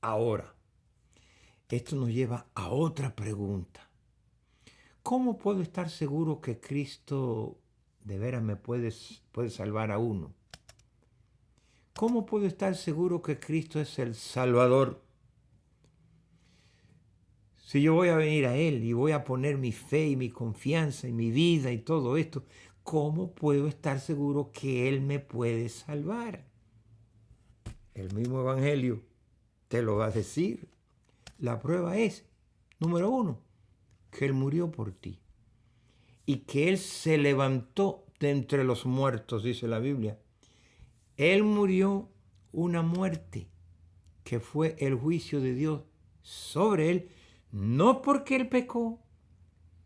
Ahora, esto nos lleva a otra pregunta. ¿Cómo puedo estar seguro que Cristo de veras me puede salvar a uno? ¿Cómo puedo estar seguro que Cristo es el Salvador? Si yo voy a venir a Él y voy a poner mi fe y mi confianza y mi vida y todo esto, ¿cómo puedo estar seguro que Él me puede salvar? El mismo Evangelio te lo va a decir. La prueba es, número 1, que Él murió por ti y que Él se levantó de entre los muertos, dice la Biblia. Él murió una muerte que fue el juicio de Dios sobre Él, no porque Él pecó,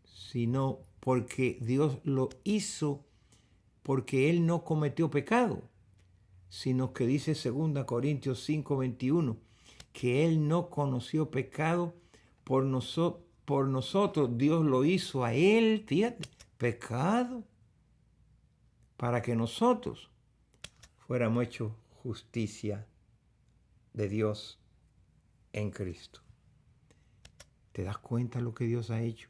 sino porque Dios lo hizo, porque Él no cometió pecado, sino que dice 2 Corintios 5:21, que Él no conoció pecado por nosotros. Dios lo hizo a Él, fíjate, pecado, para que nosotros fuéramos hechos justicia de Dios en Cristo. ¿Te das cuenta lo que Dios ha hecho?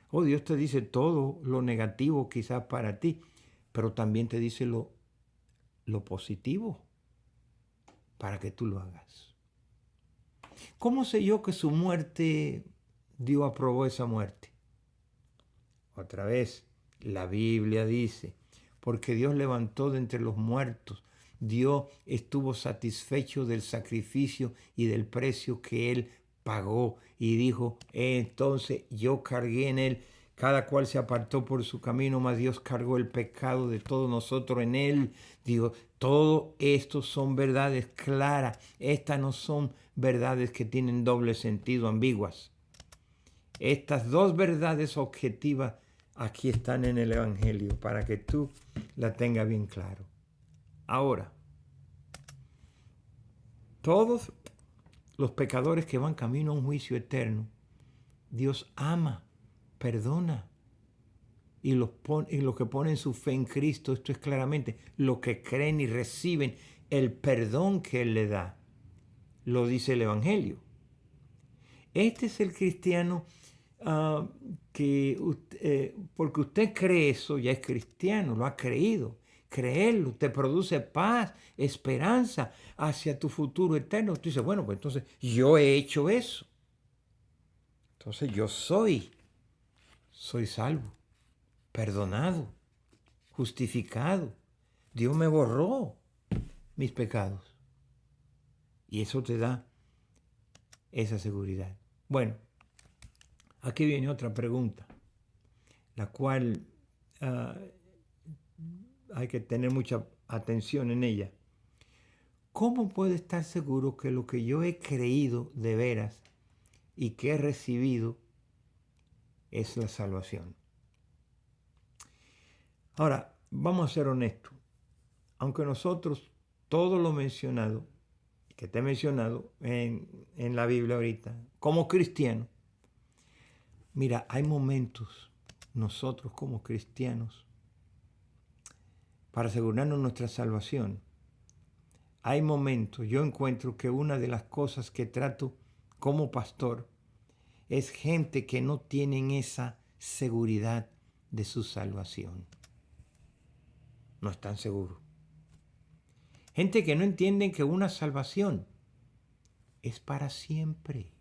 Oh, Dios te dice todo lo negativo quizás para ti, pero también te dice lo positivo para que tú lo hagas. ¿Cómo sé yo que su muerte, Dios aprobó esa muerte? Otra vez, la Biblia dice, porque Dios levantó de entre los muertos. Dios estuvo satisfecho del sacrificio y del precio que Él pagó y dijo, entonces yo cargué en Él. Cada cual se apartó por su camino, mas Dios cargó el pecado de todos nosotros en Él. Digo, todo esto son verdades claras. Estas no son verdades que tienen doble sentido, ambiguas. Estas dos verdades objetivas aquí están en el Evangelio para que tú la tengas bien claro. Ahora, todos los pecadores que van camino a un juicio eterno, Dios ama, perdona. Y los que ponen su fe en Cristo, esto es claramente, los que creen y reciben el perdón que Él le da. Lo dice el Evangelio. Este es el cristiano porque usted cree eso, ya es cristiano, lo ha creído. Creerlo te produce paz, esperanza hacia tu futuro eterno. Tú dices, bueno, pues entonces yo he hecho eso. Entonces yo soy salvo, perdonado, justificado. Dios me borró mis pecados. Y eso te da esa seguridad. Bueno, aquí viene otra pregunta, la cual hay que tener mucha atención en ella. ¿Cómo puedo estar seguro que lo que yo he creído de veras y que he recibido es la salvación? Ahora, vamos a ser honestos. Aunque nosotros, todo lo mencionado, que te he mencionado en la Biblia ahorita, como cristianos, mira, hay momentos, nosotros como cristianos, para asegurarnos nuestra salvación, hay momentos, yo encuentro que una de las cosas que trato como pastor es gente que no tienen esa seguridad de su salvación. No están seguros. Gente que no entienden que una salvación es para siempre.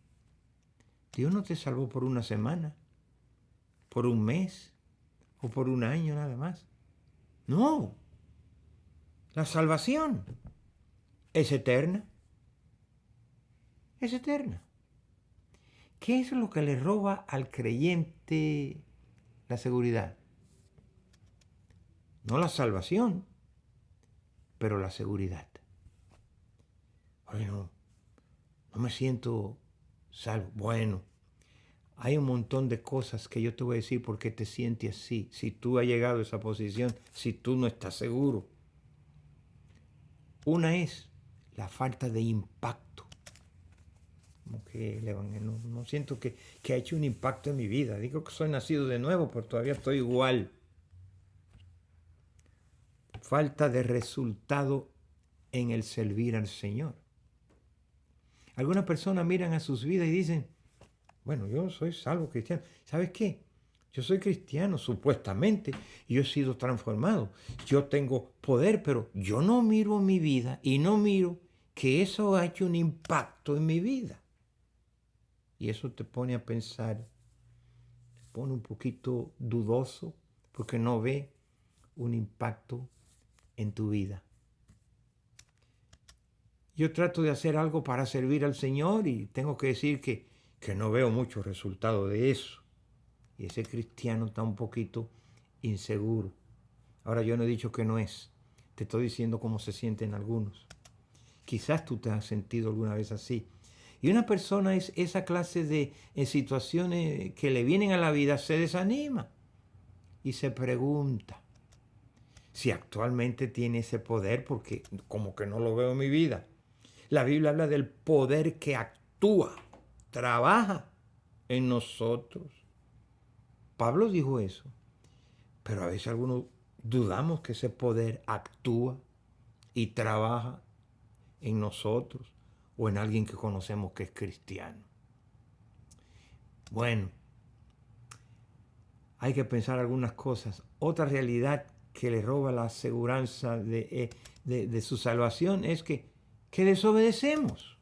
Dios no te salvó por una semana, por un mes o por un año nada más. No. La salvación es eterna. Es eterna. ¿Qué es lo que le roba al creyente la seguridad? No la salvación, pero la seguridad. Bueno, no me siento salvo. Bueno, hay un montón de cosas que yo te voy a decir por qué te sientes así. Si tú has llegado a esa posición, si tú no estás seguro. Una es la falta de impacto. Como que no siento que ha hecho un impacto en mi vida. Digo que soy nacido de nuevo, pero todavía estoy igual. Falta de resultado en el servir al Señor. Algunas personas miran a sus vidas y dicen, bueno, yo soy salvo cristiano. ¿Sabes qué? Yo soy cristiano, supuestamente, y yo he sido transformado. Yo tengo poder, pero yo no miro mi vida y no miro que eso ha hecho un impacto en mi vida. Y eso te pone a pensar, te pone un poquito dudoso, porque no ve un impacto en tu vida. Yo trato de hacer algo para servir al Señor y tengo que decir que no veo mucho resultado de eso. Y ese cristiano está un poquito inseguro. Ahora yo no he dicho que no es. Te estoy diciendo cómo se sienten algunos. Quizás tú te has sentido alguna vez así. Y una persona es esa clase de situaciones que le vienen a la vida, se desanima y se pregunta si actualmente tiene ese poder, porque como que no lo veo en mi vida. La Biblia habla del poder que actúa, trabaja en nosotros. Pablo dijo eso, pero a veces algunos dudamos que ese poder actúa y trabaja en nosotros o en alguien que conocemos que es cristiano. Bueno, hay que pensar algunas cosas. Otra realidad que le roba la aseguranza de su salvación es que desobedecemos.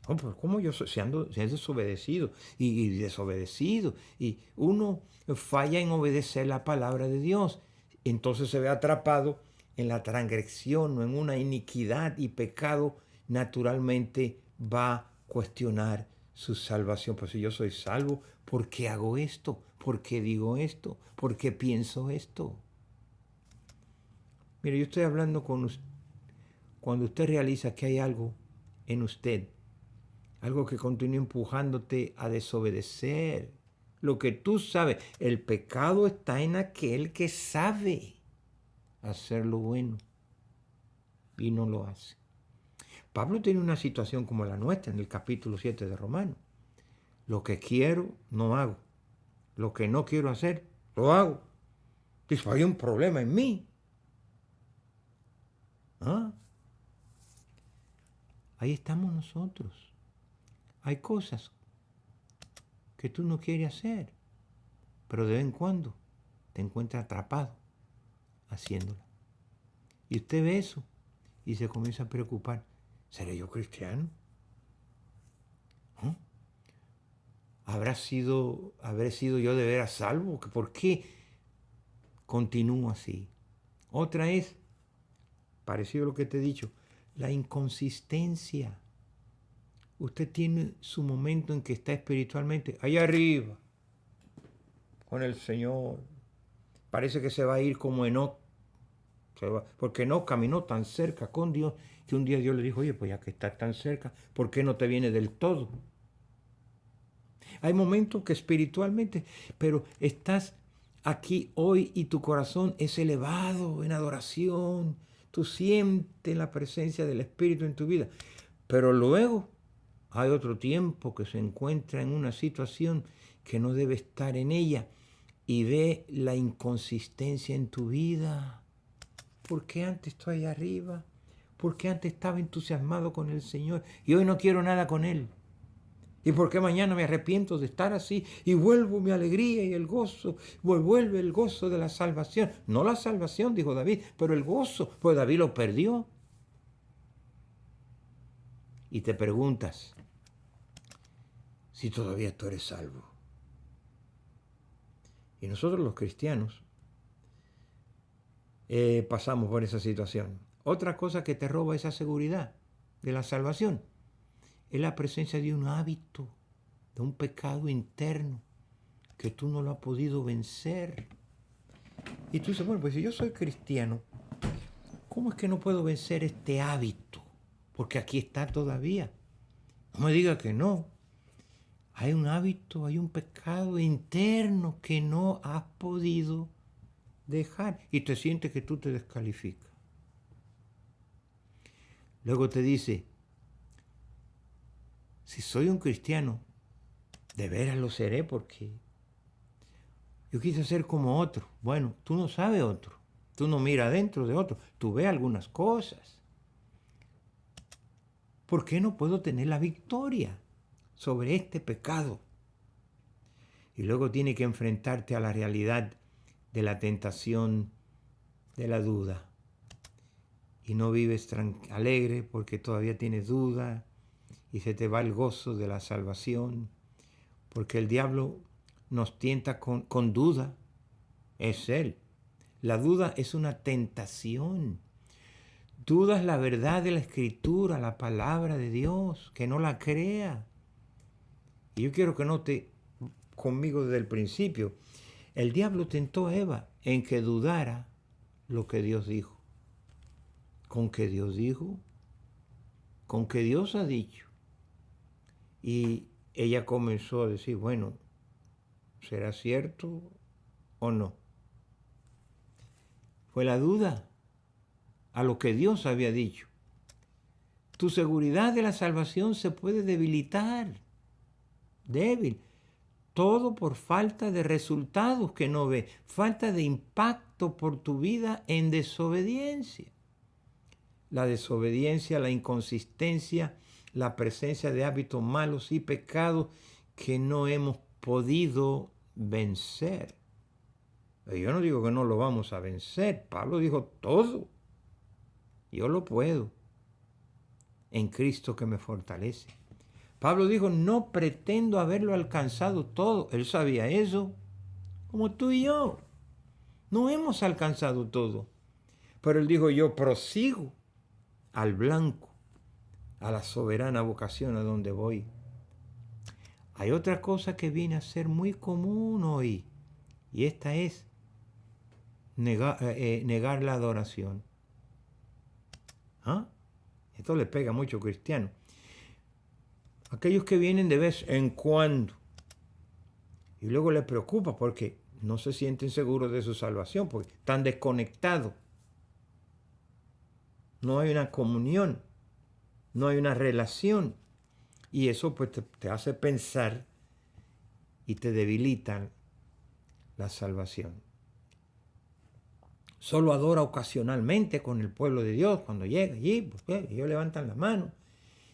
Oh, pero ¿cómo yo se han desobedecido y desobedecido? Y uno falla en obedecer la palabra de Dios. Entonces se ve atrapado en la transgresión o en una iniquidad y pecado. Naturalmente va a cuestionar su salvación. Pues si yo soy salvo, ¿por qué hago esto? ¿Por qué digo esto? ¿Por qué pienso esto? Mire, yo estoy hablando con usted. Cuando usted realiza que hay algo en usted, algo que continúa empujándote a desobedecer lo que tú sabes. El pecado está en aquel que sabe hacer lo bueno y no lo hace. Pablo tiene una situación como la nuestra en el capítulo 7 de Romanos. Lo que quiero, no hago. Lo que no quiero hacer, lo hago. Dice, hay un problema en mí. ¿Ah? Ahí estamos nosotros. Hay cosas que tú no quieres hacer, pero de vez en cuando te encuentras atrapado haciéndolo. Y usted ve eso y se comienza a preocupar. ¿Seré yo cristiano? ¿Ah? ¿Habré sido yo de veras salvo? ¿Por qué continúo así? Otra es, parecido a lo que te he dicho, la inconsistencia. Usted tiene su momento en que está espiritualmente allá arriba con el Señor. Parece que se va a ir como Enoc. Porque Enoc caminó tan cerca con Dios que un día Dios le dijo, oye, pues ya que estás tan cerca, ¿por qué no te vienes del todo? Hay momentos que espiritualmente, pero estás aquí hoy y tu corazón es elevado en adoración. Tú sientes la presencia del Espíritu en tu vida. Pero luego hay otro tiempo que se encuentra en una situación que no debe estar en ella y ve la inconsistencia en tu vida. ¿Por qué antes estoy allá arriba? ¿Por qué antes estaba entusiasmado con el Señor y hoy no quiero nada con Él? ¿Y por qué mañana me arrepiento de estar así y vuelvo mi alegría y el gozo? Vuelve el gozo de la salvación. No la salvación, dijo David, pero el gozo, pues David lo perdió. Y te preguntas si todavía tú eres salvo. Y nosotros los cristianos pasamos por esa situación. Otra cosa que te roba esa seguridad de la salvación es la presencia de un hábito, de un pecado interno que tú no lo has podido vencer. Y tú dices, bueno, pues si yo soy cristiano, ¿cómo es que no puedo vencer este hábito? Porque aquí está todavía. No me diga que no. Hay un hábito, hay un pecado interno que no has podido dejar y te sientes que tú te descalificas. Luego te dice, si soy un cristiano, de veras lo seré porque yo quise ser como otro. Bueno, tú no sabes otro. Tú no miras dentro de otro. Tú ves algunas cosas. ¿Por qué no puedo tener la victoria sobre este pecado? Y luego tiene que enfrentarte a la realidad de la tentación, de la duda. Y no vives alegre porque todavía tienes duda y se te va el gozo de la salvación. Porque el diablo nos tienta con duda. Es él. La duda es una tentación. Dudas la verdad de la Escritura, la palabra de Dios, que no la crea. Y yo quiero que note conmigo desde el principio. El diablo tentó a Eva en que dudara lo que Dios dijo. ¿Con que Dios dijo? ¿Con que Dios ha dicho? Y ella comenzó a decir, bueno, ¿será cierto o no? Fue la duda a lo que Dios había dicho. Tu seguridad de la salvación se puede debilitar, débil. Todo por falta de resultados que no ve, falta de impacto por tu vida en desobediencia. La desobediencia, la inconsistencia, la presencia de hábitos malos y pecados que no hemos podido vencer. Yo no digo que no lo vamos a vencer. Pablo dijo todo. Yo lo puedo en Cristo que me fortalece. Pablo dijo, no pretendo haberlo alcanzado todo. Él sabía eso, como tú y yo. No hemos alcanzado todo. Pero él dijo, yo prosigo al blanco, a la soberana vocación a donde voy. Hay otra cosa que viene a ser muy común hoy, y esta es negar la adoración. ¿Ah? Esto le pega a muchos cristianos. Aquellos que vienen de vez en cuando y luego les preocupa porque no se sienten seguros de su salvación, porque están desconectados. No hay una comunión, no hay una relación. Y eso pues te hace pensar y te debilita la salvación. Solo adora ocasionalmente con el pueblo de Dios cuando llega allí, pues ellos levantan la mano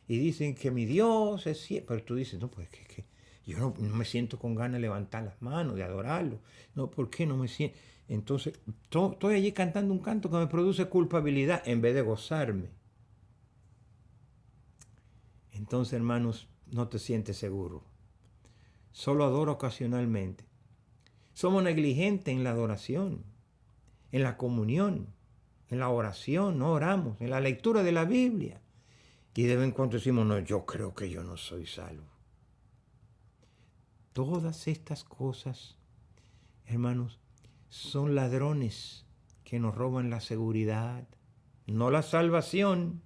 y dicen que mi Dios es cierto. Pero tú dices, no, pues que yo no me siento con ganas de levantar las manos, de adorarlo. No, ¿por qué no me siento? Entonces, estoy allí cantando un canto que me produce culpabilidad en vez de gozarme. Entonces, hermanos, no te sientes seguro. Solo adora ocasionalmente. Somos negligentes en la adoración, en la comunión, en la oración, no oramos, en la lectura de la Biblia. Y de vez en cuando decimos, no, yo creo que yo no soy salvo. Todas estas cosas, hermanos, son ladrones que nos roban la seguridad, no la salvación,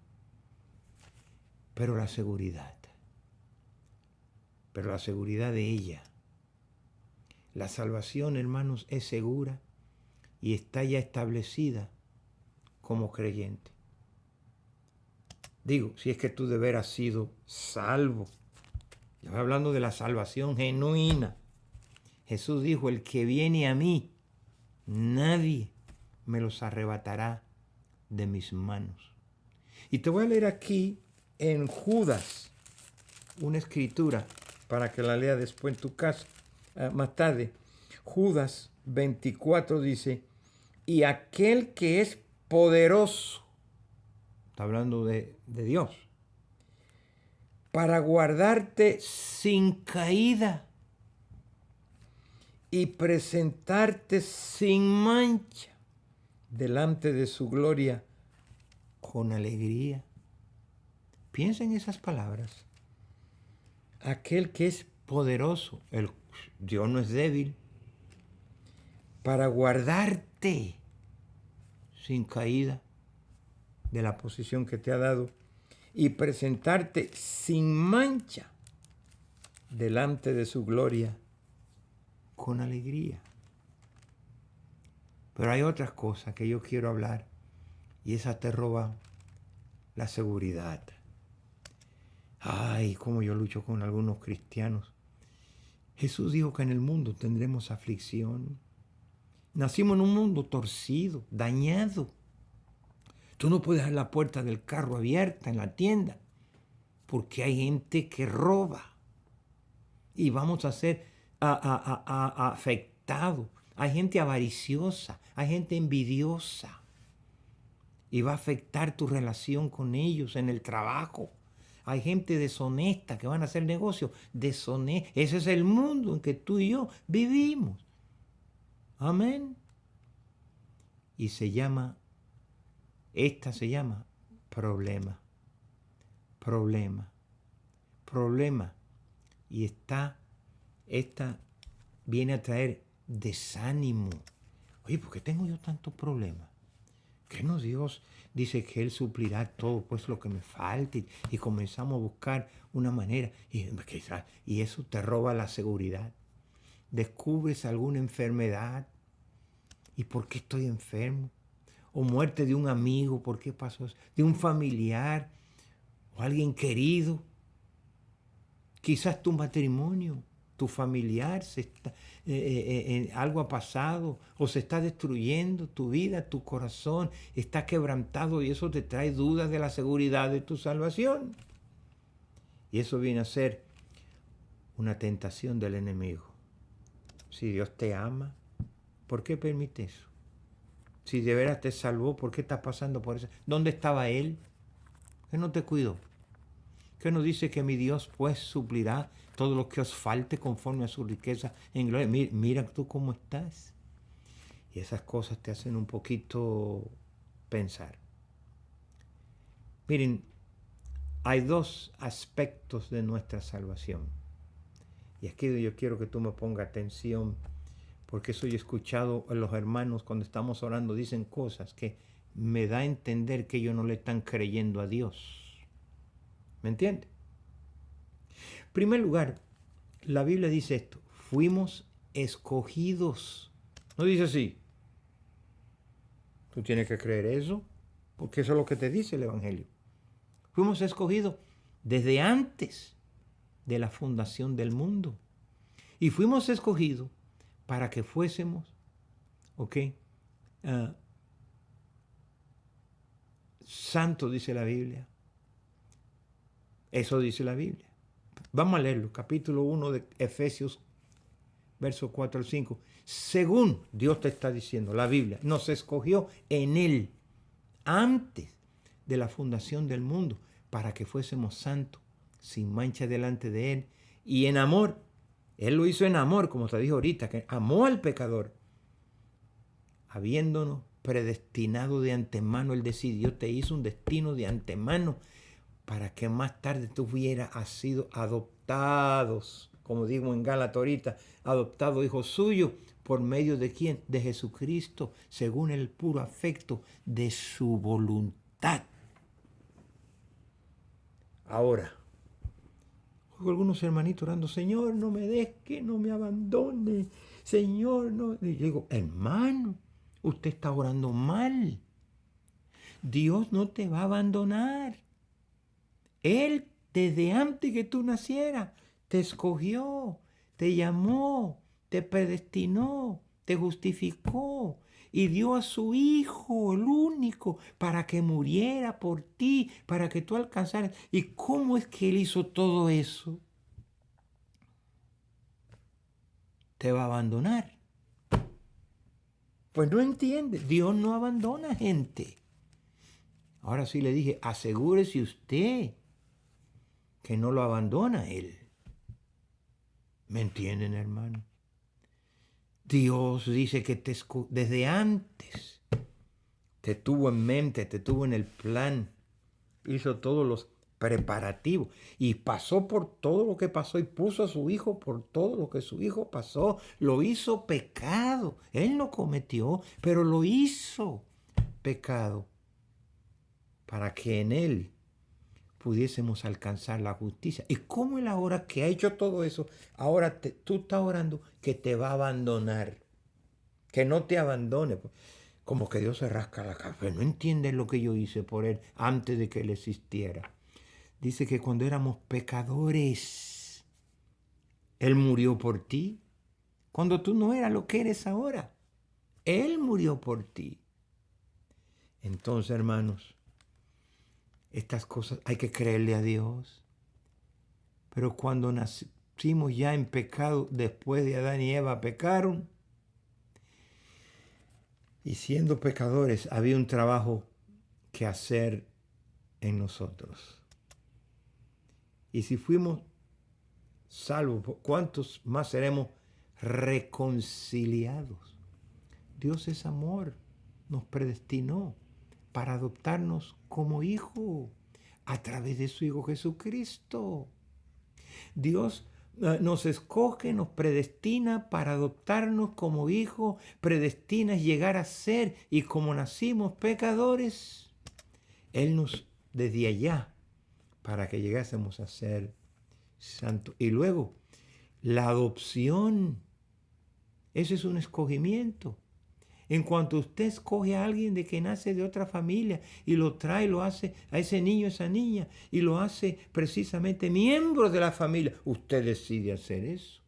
pero la seguridad. Pero la seguridad de ella. La salvación, hermanos, es segura y está ya establecida como creyente. Digo, si es que tú de veras has sido salvo. Estoy hablando de la salvación genuina. Jesús dijo, el que viene a mí, nadie me los arrebatará de mis manos. Y te voy a leer aquí en Judas una escritura para que la lea después en tu casa, más tarde. Judas 24 dice, y aquel que es poderoso, está hablando de Dios, para guardarte sin caída y presentarte sin mancha delante de su gloria con alegría. Piensa en esas palabras. Aquel que es poderoso, Dios no es débil, para guardarte sin caída de la posición que te ha dado y presentarte sin mancha delante de su gloria con alegría. Pero hay otras cosas que yo quiero hablar y esa te roba la seguridad. Ay, cómo yo lucho con algunos cristianos. Jesús dijo que en el mundo tendremos aflicción. Nacimos en un mundo torcido, dañado. Tú no puedes dejar la puerta del carro abierta en la tienda porque hay gente que roba y vamos a ser afectados. Hay gente avariciosa, hay gente envidiosa y va a afectar tu relación con ellos en el trabajo. Hay gente deshonesta que van a hacer negocios deshonestos. Ese es el mundo en que tú y yo vivimos. Amén. Y esta se llama problema. Y esta viene a traer desánimo. Oye, ¿por qué tengo yo tantos problemas? Que no, Dios dice que Él suplirá todo pues lo que me falte, y comenzamos a buscar una manera y eso te roba la seguridad. Descubres alguna enfermedad. ¿Y por qué estoy enfermo? O muerte de un amigo, ¿por qué pasó eso? De un familiar o alguien querido. Quizás tu matrimonio, tu familiar, algo ha pasado o se está destruyendo tu vida, tu corazón está quebrantado y eso te trae dudas de la seguridad de tu salvación. Y eso viene a ser una tentación del enemigo. Si Dios te ama, ¿por qué permite eso? Si de veras te salvó, ¿por qué estás pasando por eso? ¿Dónde estaba Él? ¿Que no te cuidó? ¿Que no dice que mi Dios pues suplirá todo lo que os falte conforme a su riqueza en gloria? Mira tú cómo estás. Y esas cosas te hacen un poquito pensar. Miren, hay dos aspectos de nuestra salvación. Y aquí yo quiero que tú me pongas atención, porque eso yo he escuchado a los hermanos cuando estamos orando, dicen cosas que me da a entender que ellos no le están creyendo a Dios. ¿Me entiendes? En primer lugar, la Biblia dice esto: fuimos escogidos. No dice así. Tú tienes que creer eso, porque eso es lo que te dice el Evangelio. Fuimos escogidos desde antes de la fundación del mundo. Y fuimos escogidos para que fuésemos, santos, dice la Biblia. Eso dice la Biblia. Vamos a leerlo, capítulo 1 de Efesios, versos 4 al 5. Según Dios te está diciendo, la Biblia nos escogió en Él antes de la fundación del mundo para que fuésemos santos, sin mancha delante de Él y en amor. Él lo hizo en amor, como te dijo ahorita, que amó al pecador. Habiéndonos predestinado de antemano, Él decidió, te hizo un destino de antemano para que más tarde tú hubieras sido adoptados, como digo en Gálatas ahorita, adoptado hijo suyo, ¿por medio de quién? De Jesucristo, según el puro afecto de su voluntad. Ahora, oigo algunos hermanitos orando: Señor, no me dejes, no me abandone, Señor, no. Y yo digo: hermano, usted está orando mal. Dios no te va a abandonar. Él, desde antes que tú nacieras, te escogió, te llamó, te predestinó, te justificó y dio a su Hijo, el único, para que muriera por ti, para que tú alcanzaras. ¿Y cómo es que Él hizo todo eso? ¿Te va a abandonar? Pues no entiende. Dios no abandona gente. Ahora sí le dije, asegúrese usted que no lo abandona Él. ¿Me entienden, hermano? Dios dice que desde antes te tuvo en mente, te tuvo en el plan, hizo todos los preparativos y pasó por todo lo que pasó y puso a su Hijo por todo lo que su Hijo pasó. Lo hizo pecado. Él no cometió, pero lo hizo pecado para que en Él pudiésemos alcanzar la justicia. ¿Y cómo Él ahora que ha hecho todo eso, ahora tú estás orando que te va a abandonar? Que no te abandone. Como que Dios se rasca la cabeza. No entiendes lo que yo hice por Él antes de que Él existiera. Dice que cuando éramos pecadores, Él murió por ti. Cuando tú no eras lo que eres ahora, Él murió por ti. Entonces, hermanos, estas cosas hay que creerle a Dios. Pero cuando nacimos ya en pecado, después de Adán y Eva pecaron, y siendo pecadores había un trabajo que hacer en nosotros. Y si fuimos salvos, ¿cuántos más seremos reconciliados? Dios es amor, nos predestinó para adoptarnos como hijo a través de su Hijo Jesucristo. Dios nos escoge, nos predestina para adoptarnos como hijo, predestina llegar a ser, y como nacimos pecadores, Él nos desde allá para que llegásemos a ser santos. Y luego, la adopción, ese es un escogimiento. En cuanto usted escoge a alguien de que nace de otra familia y lo trae, lo hace a ese niño, esa niña, y lo hace precisamente miembro de la familia, usted decide hacer eso.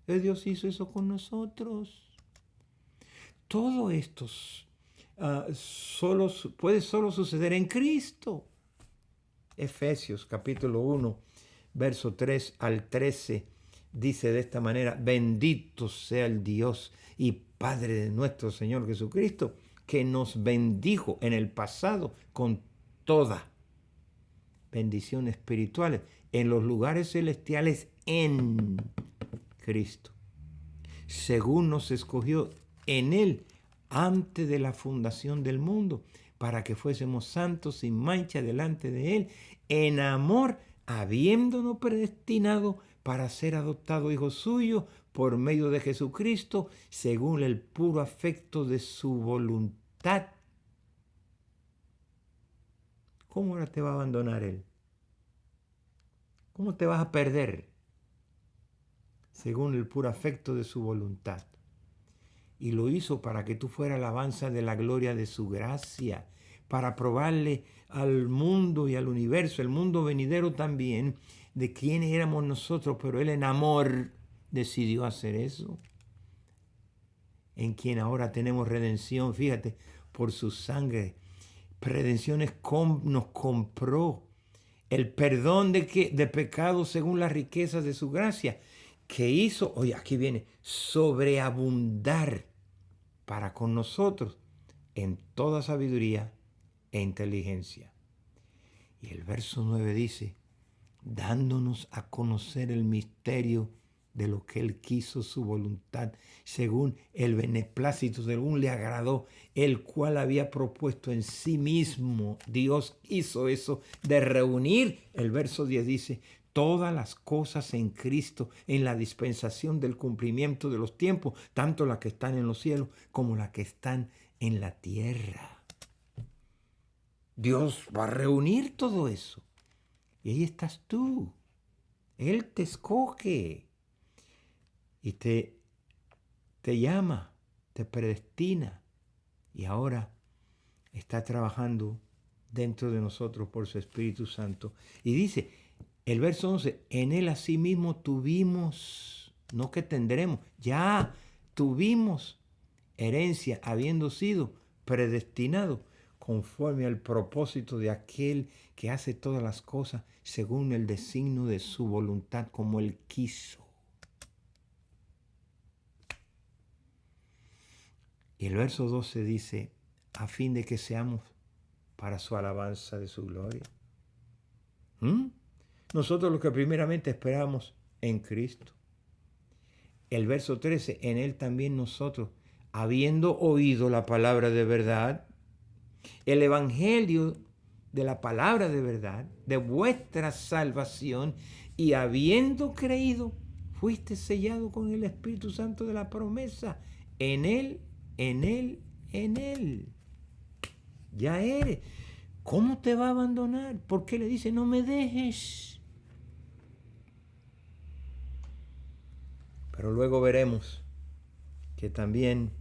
Dios hizo eso con nosotros. Todo esto puede solo suceder en Cristo. Efesios capítulo 1, verso 3 al 13, dice de esta manera: bendito sea el Dios y Padre de nuestro Señor Jesucristo, que nos bendijo en el pasado con toda bendición espiritual en los lugares celestiales en Cristo, según nos escogió en Él antes de la fundación del mundo, para que fuésemos santos sin mancha delante de Él, en amor, habiéndonos predestinado para ser adoptados hijos suyos por medio de Jesucristo, según el puro afecto de su voluntad. ¿Cómo ahora te va a abandonar Él? ¿Cómo te vas a perder? Según el puro afecto de su voluntad. Y lo hizo para que tú fueras alabanza de la gloria de su gracia, para probarle al mundo y al universo, el mundo venidero también, de quiénes éramos nosotros, pero Él en amor decidió hacer eso. En quien ahora tenemos redención, fíjate, por su sangre. Redención nos compró el perdón de pecados según las riquezas de su gracia, que hizo, oye, aquí viene, sobreabundar para con nosotros en toda sabiduría e inteligencia. Y el verso 9 dice: dándonos a conocer el misterio de lo que Él quiso, su voluntad, según el beneplácito, según le agradó, el cual había propuesto en sí mismo. Dios hizo eso de reunir, el verso 10 dice, todas las cosas en Cristo, en la dispensación del cumplimiento de los tiempos, tanto las que están en los cielos como las que están en la tierra. Dios va a reunir todo eso. Y ahí estás tú. Él te escoge y te llama, te predestina, y ahora está trabajando dentro de nosotros por su Espíritu Santo. Y dice, el verso 11, en Él asimismo tuvimos, no que tendremos, ya tuvimos herencia, habiendo sido predestinados conforme al propósito de aquel que hace todas las cosas según el designio de su voluntad, como Él quiso. Y el verso 12 dice, a fin de que seamos para su alabanza de su gloria. Nosotros lo que primeramente esperamos en Cristo. El verso 13, en Él también nosotros, habiendo oído la palabra de verdad, el evangelio de la palabra de verdad, de vuestra salvación, y habiendo creído, fuiste sellado con el Espíritu Santo de la promesa. En Él, en Él, en Él. Ya eres. ¿Cómo te va a abandonar? ¿Por qué le dice, no me dejes? Pero luego veremos que también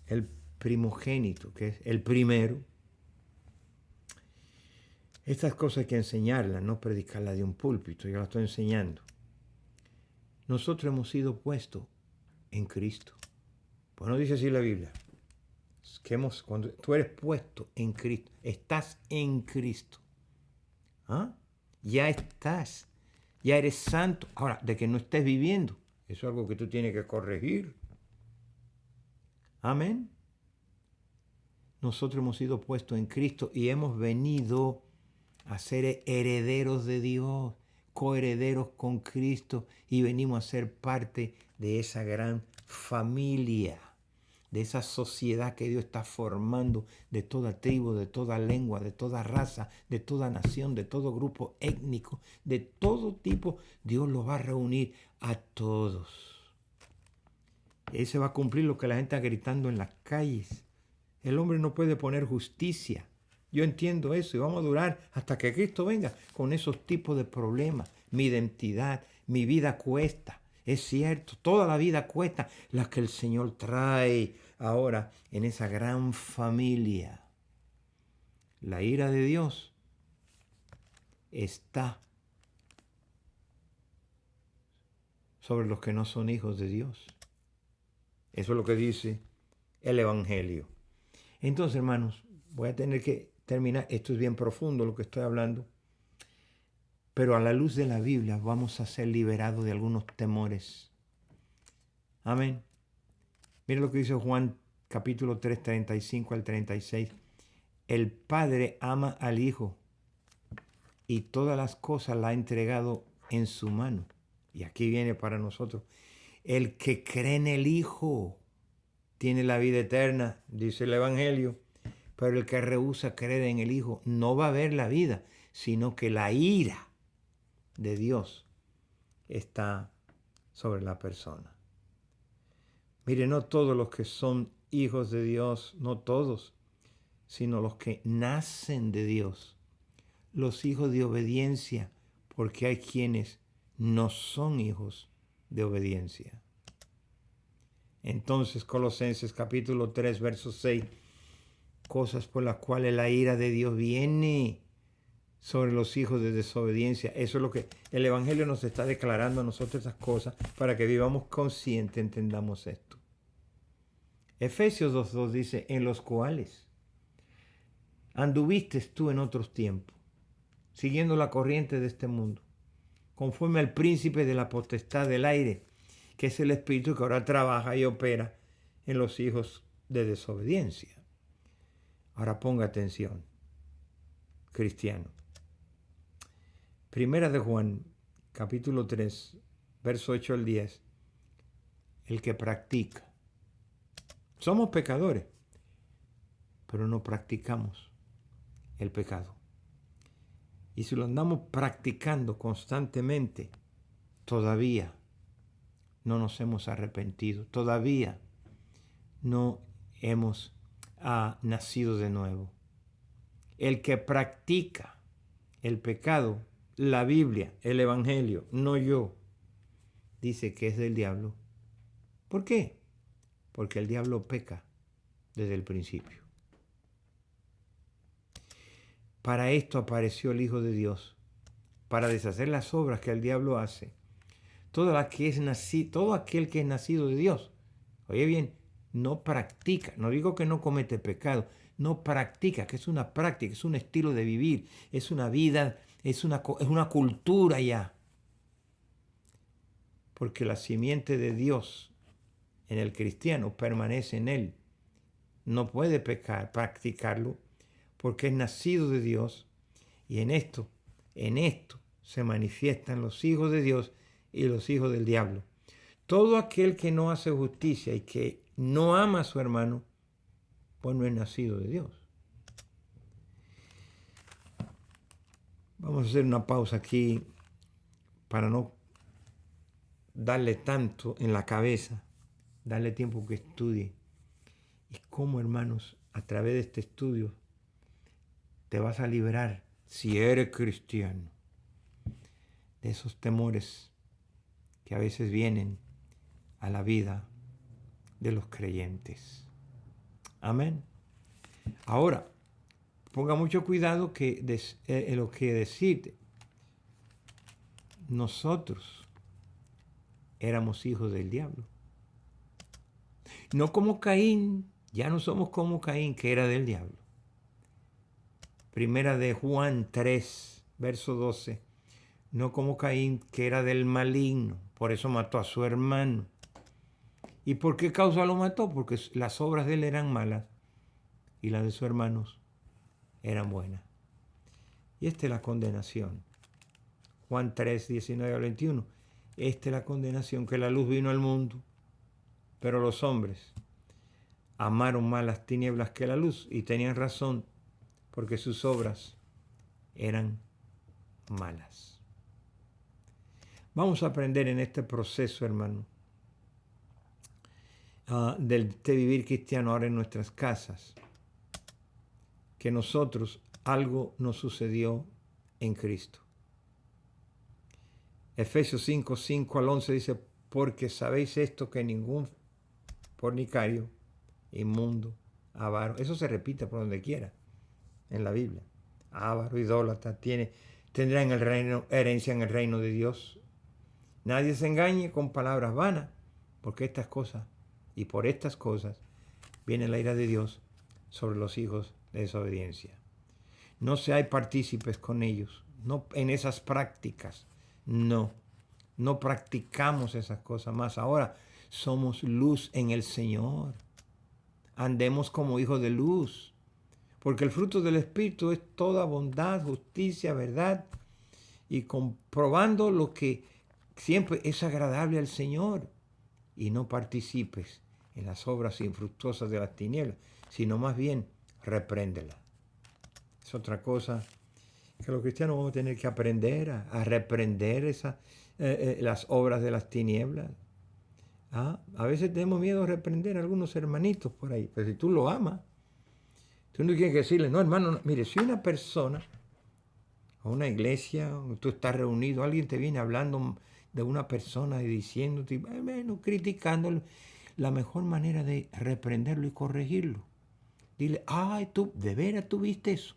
el primogénito, que es el primero, estas cosas hay que enseñarlas, no predicarlas de un púlpito, yo las estoy enseñando. Nosotros hemos sido puestos en Cristo. Pues no dice así la Biblia. Cuando tú eres puesto en Cristo, estás en Cristo. ¿Ah? Ya estás. Ya eres santo. Ahora, de que no estés viviendo, eso es algo que tú tienes que corregir. Amén. Nosotros hemos sido puestos en Cristo y hemos venido a ser herederos de Dios, coherederos con Cristo, y venimos a ser parte de esa gran familia, de esa sociedad que Dios está formando, de toda tribu, de toda lengua, de toda raza, de toda nación, de todo grupo étnico, de todo tipo. Dios los va a reunir a todos. Y ahí se va a cumplir lo que la gente está gritando en las calles. El hombre no puede poner justicia. Yo entiendo eso y vamos a durar hasta que Cristo venga con esos tipos de problemas. Mi identidad, mi vida cuesta. Es cierto, toda la vida cuesta la que el Señor trae ahora en esa gran familia. La ira de Dios está sobre los que no son hijos de Dios. Eso es lo que dice el Evangelio. Entonces, hermanos, voy a tener que terminar. Esto es bien profundo lo que estoy hablando. Pero a la luz de la Biblia vamos a ser liberados de algunos temores. Amén. Mire lo que dice Juan capítulo 3, 35 al 36. El Padre ama al Hijo y todas las cosas la ha entregado en su mano. Y aquí viene para nosotros. El que cree en el Hijo tiene la vida eterna, dice el Evangelio. Pero el que rehúsa creer en el Hijo no va a ver la vida, sino que la ira de Dios está sobre la persona. Mire, no todos los que son hijos de Dios, no todos, sino los que nacen de Dios, los hijos de obediencia, porque hay quienes no son hijos de obediencia. Entonces, Colosenses capítulo 3, verso 6, cosas por las cuales la ira de Dios viene sobre los hijos de desobediencia. Eso es lo que el Evangelio nos está declarando a nosotros, esas cosas, para que vivamos conscientes, entendamos esto. Efesios 2.2 dice, en los cuales anduviste tú en otros tiempos, siguiendo la corriente de este mundo, conforme al príncipe de la potestad del aire, que es el espíritu que ahora trabaja y opera en los hijos de desobediencia. Ahora ponga atención, cristiano. Primera de Juan, capítulo 3, verso 8 al 10. El que practica. Somos pecadores, pero no practicamos el pecado. Y si lo andamos practicando constantemente, todavía no nos hemos arrepentido, todavía no hemos nacido de nuevo. El que practica el pecado, la Biblia, el Evangelio, no yo, dice que es del diablo. ¿Por qué? Porque el diablo peca desde el principio. Para esto apareció el Hijo de Dios, para deshacer las obras que el diablo hace. Todo aquel que es nacido de Dios, oye bien, no practica, no digo que no comete pecado, no practica, que es una práctica, es un estilo de vivir, es una vida, es una cultura ya. Porque la simiente de Dios en el cristiano permanece en él. No puede pecar, practicarlo, porque es nacido de Dios, y en esto se manifiestan los hijos de Dios y los hijos del diablo. Todo aquel que no hace justicia y que no ama a su hermano, pues no es nacido de Dios. Vamos a hacer una pausa aquí para no darle tanto en la cabeza, darle tiempo que estudie. Y cómo, hermanos, a través de este estudio te vas a liberar, si eres cristiano, de esos temores que a veces vienen a la vida de los creyentes. Amén. Ahora, ponga mucho cuidado en lo que decirte. Nosotros éramos hijos del diablo. No como Caín, ya no somos como Caín, que era del diablo. Primera de Juan 3, verso 12. no como Caín, que era del maligno, por eso mató a su hermano. ¿Y por qué causa lo mató? Porque las obras de él eran malas y las de sus hermanos eran buenas. Y esta es la condenación. Juan 3, 19 al 21. Esta es la condenación, que la luz vino al mundo, pero los hombres amaron más las tinieblas que la luz, y tenían razón, porque sus obras eran malas. Vamos a aprender en este proceso, hermano, de vivir cristiano ahora en nuestras casas, que nosotros, algo nos sucedió en Cristo. Efesios 5, 5 al 11 dice, porque sabéis esto, que ningún fornicario, inmundo, avaro, eso se repite por donde quiera en la Biblia, avaro, idólatra, tendrá en el reino, herencia en el reino de Dios. Nadie se engañe con palabras vanas, porque estas cosas, y por estas cosas, viene la ira de Dios sobre los hijos de desobediencia. No seáis partícipes con ellos, no en esas prácticas, no practicamos esas cosas más. Ahora somos luz en el Señor. Andemos como hijos de luz, porque el fruto del Espíritu es toda bondad, justicia, verdad, y comprobando lo que siempre es agradable al Señor. Y no participes en las obras infructuosas de las tinieblas, sino más bien repréndela. Es otra cosa que los cristianos vamos a tener que aprender a reprender las obras de las tinieblas. A veces tenemos miedo a reprender a algunos hermanitos por ahí, pero si tú lo amas, tú no tienes que decirle, no, hermano, no. Mire, si una persona a una iglesia, tú estás reunido, alguien te viene hablando de una persona y diciéndote, bueno, criticándolo, la mejor manera de reprenderlo y corregirlo, dile, ay, tú, de veras tú viste eso.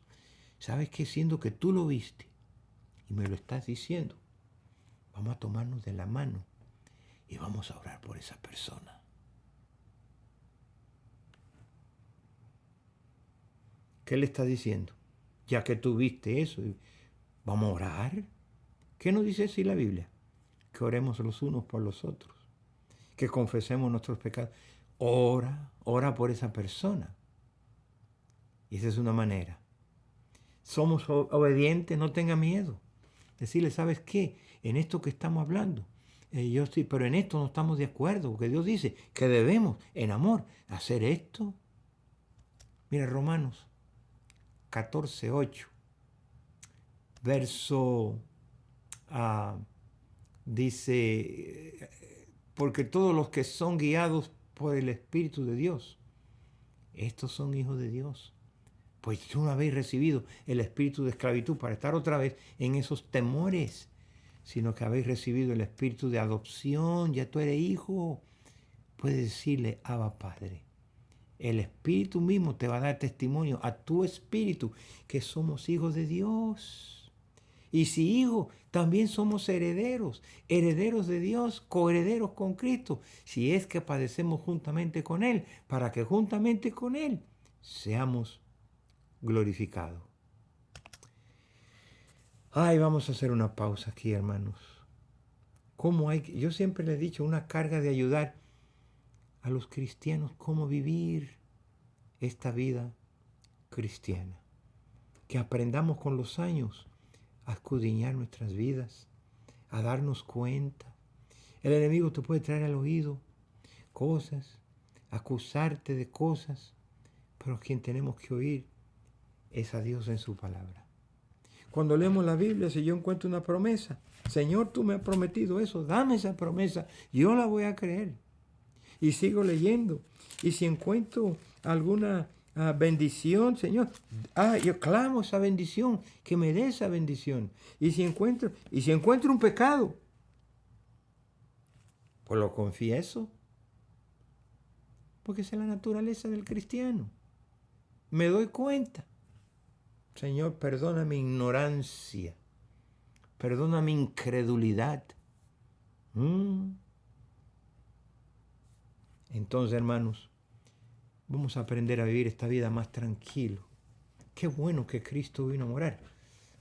¿Sabes qué? Siendo que tú lo viste y me lo estás diciendo, vamos a tomarnos de la mano y vamos a orar por esa persona. ¿Qué le está diciendo? Ya que tú viste eso, vamos a orar. ¿Qué nos dice así la Biblia? Que oremos los unos por los otros, que confesemos nuestros pecados. Ora por esa persona. Y esa es una manera. Somos obedientes, no tenga miedo. Decirle, ¿sabes qué? En esto que estamos hablando, yo sí, pero en esto no estamos de acuerdo, porque Dios dice que debemos, en amor, hacer esto. Mira, Romanos 14, 8, verso, dice, porque todos los que son guiados por el Espíritu de Dios, estos son hijos de Dios. Pues tú no habéis recibido el espíritu de esclavitud para estar otra vez en esos temores, sino que habéis recibido el espíritu de adopción, ya tú eres hijo. Puedes decirle, Abba Padre. El Espíritu mismo te va a dar testimonio a tu espíritu que somos hijos de Dios. Y si hijos, también somos herederos, herederos de Dios, coherederos con Cristo, si es que padecemos juntamente con Él, para que juntamente con Él seamos glorificados. Ay, vamos a hacer una pausa aquí, hermanos. Yo siempre les he dicho, una carga de ayudar a los cristianos cómo vivir esta vida cristiana. Que aprendamos con los años a escudriñar nuestras vidas, a darnos cuenta. El enemigo te puede traer al oído cosas, acusarte de cosas, pero quien tenemos que oír es a Dios en su palabra. Cuando leemos la Biblia, si yo encuentro una promesa, Señor, tú me has prometido eso, dame esa promesa, yo la voy a creer. Y sigo leyendo. Y si encuentro alguna bendición, Señor, yo clamo esa bendición, que me dé esa bendición. Y si encuentro un pecado, pues lo confieso. Porque esa es la naturaleza del cristiano. Me doy cuenta. Señor, perdona mi ignorancia. Perdona mi incredulidad. Entonces, hermanos, vamos a aprender a vivir esta vida más tranquilo. Qué bueno que Cristo vino a morar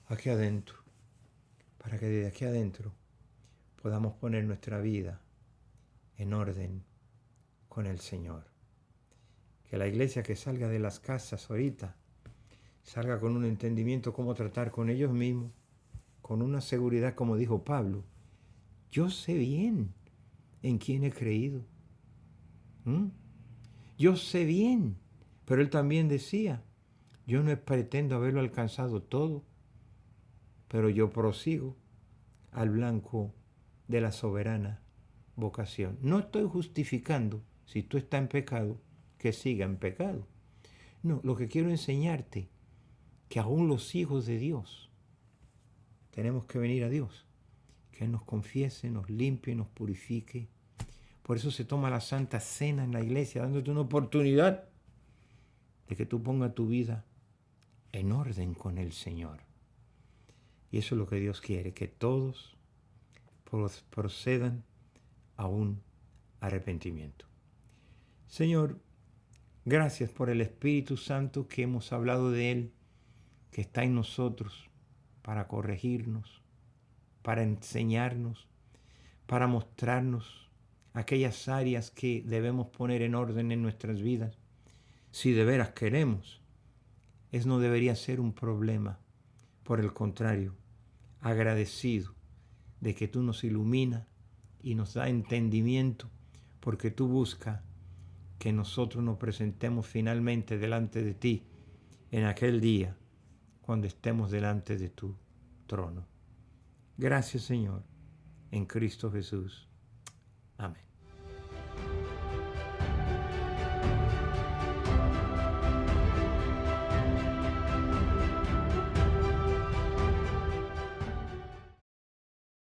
aquí adentro. para que desde aquí adentro podamos poner nuestra vida en orden con el Señor. Que la iglesia que salga de las casas ahorita salga con un entendimiento cómo tratar con ellos mismos, con una seguridad, como dijo Pablo. Yo sé bien en quién he creído. Yo sé bien, pero él también decía, yo no pretendo haberlo alcanzado todo, pero yo prosigo al blanco de la soberana vocación. No estoy justificando, si tú estás en pecado, que siga en pecado. No, lo que quiero enseñarte, que aún los hijos de Dios tenemos que venir a Dios, que Él nos confiese, nos limpie, nos purifique. Por eso se toma la Santa Cena en la iglesia, dándote una oportunidad de que tú pongas tu vida en orden con el Señor. Y eso es lo que Dios quiere, que todos procedan a un arrepentimiento. Señor, gracias por el Espíritu Santo que hemos hablado de Él, que está en nosotros para corregirnos, para enseñarnos, para mostrarnos aquellas áreas que debemos poner en orden en nuestras vidas. Si de veras queremos, eso no debería ser un problema. Por el contrario, agradecido de que tú nos iluminas y nos da entendimiento, porque tú buscas que nosotros nos presentemos finalmente delante de ti en aquel día, cuando estemos delante de tu trono. Gracias, Señor, en Cristo Jesús. Amén.